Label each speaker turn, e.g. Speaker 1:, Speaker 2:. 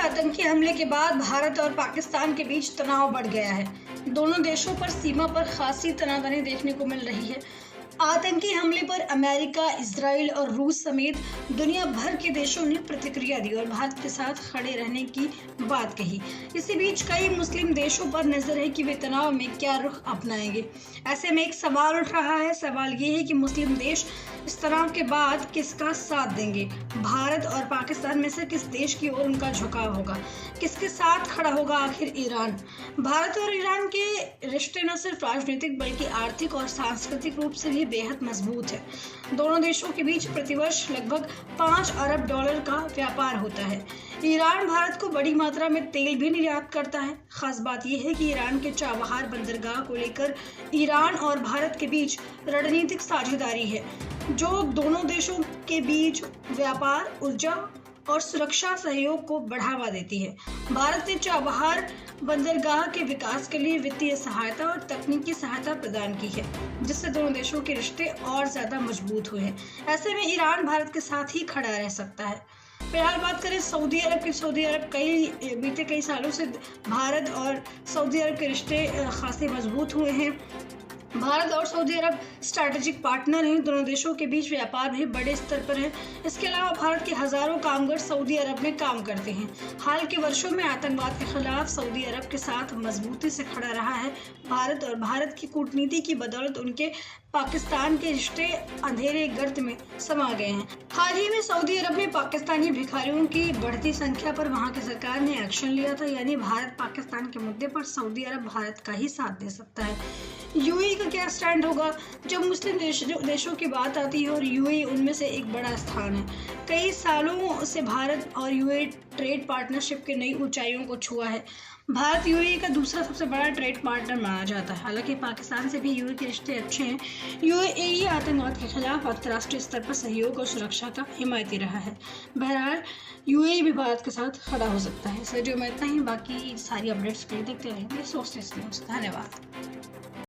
Speaker 1: आतंकी हमले के बाद भारत और पाकिस्तान के बीच तनाव बढ़ गया है। दोनों देशों पर सीमा पर खासी तनातनी देखने को मिल रही है। आतंकी हमले पर अमेरिका, इजराइल और रूस समेत दुनिया भर के देशों ने प्रतिक्रिया दी और भारत के साथ खड़े रहने की बात कही। इसी बीच कई मुस्लिम देशों पर नजर है कि वे तनाव में क्या रुख अपनाएंगे। ऐसे में एक सवाल उठ रहा है। सवाल ये है कि मुस्लिम देश इस तनाव के बाद किसका साथ देंगे। भारत और पाकिस्तान में से किस देश की ओर उनका झुकाव होगा, किसके साथ खड़ा होगा आखिर ईरान। भारत और ईरान के रिश्ते न सिर्फ राजनीतिक बल्कि आर्थिक और सांस्कृतिक रूप से भी बेहद मजबूत है। दोनों देशों के बीच प्रतिवर्ष लगभग 5 अरब डॉलर का व्यापार होता है। ईरान भारत को बड़ी मात्रा में तेल भी निर्यात करता है। खास बात यह है कि ईरान के चाबहार बंदरगाह को लेकर ईरान और भारत के बीच रणनीतिक साझेदारी है, जो दोनों देशों के बीच व्यापार, ऊर्जा और सुरक्षा सहयोग को बढ़ावा देती है। भारत ने चाबहार बंदरगाह के विकास के लिए वित्तीय सहायता और तकनीकी सहायता प्रदान की है, जिससे दोनों देशों के रिश्ते और ज्यादा मजबूत हुए हैं। ऐसे में ईरान भारत के साथ ही खड़ा रह सकता है। फिलहाल बात करें सऊदी अरब की। सऊदी अरब बीते कई सालों से भारत और सऊदी अरब के रिश्ते खासे मजबूत हुए हैं। भारत और सऊदी अरब स्ट्रैटेजिक पार्टनर हैं। दोनों देशों के बीच व्यापार भी बड़े स्तर पर है। इसके अलावा भारत के हजारों कामगार सऊदी अरब में काम करते हैं। हाल के वर्षों में आतंकवाद के खिलाफ सऊदी अरब के साथ मजबूती से खड़ा रहा है। भारत और भारत की कूटनीति की बदौलत उनके पाकिस्तान के रिश्ते अंधेरे गर्त में समा गए हैं। हाल ही में सऊदी अरब में पाकिस्तानी भिखारियों की बढ़ती संख्या पर वहां की सरकार ने एक्शन लिया था। यानी भारत पाकिस्तान के मुद्दे पर सऊदी अरब भारत का ही साथ दे सकता है। यूएई का क्या स्टैंड होगा जब मुस्लिम देशों की बात आती है और यूएई उनमें से एक बड़ा स्थान है। कई सालों से भारत और यूएई ट्रेड पार्टनरशिप के नई ऊंचाइयों को छुआ है। भारत यूएई का दूसरा सबसे बड़ा ट्रेड पार्टनर माना जाता है। हालांकि पाकिस्तान से भी यूएई के रिश्ते अच्छे हैं। यूएई आतंकवाद के खिलाफ अंतर्राष्ट्रीय स्तर पर सहयोग और सुरक्षा का हिमायती रहा है। बहरहाल यूएई भी भारत के साथ खड़ा हो सकता है। इस वीडियो में इतना ही। बाकी सारी अपडेट्स के लिए देखते रहेंगे सोर्स न्यूज़। धन्यवाद।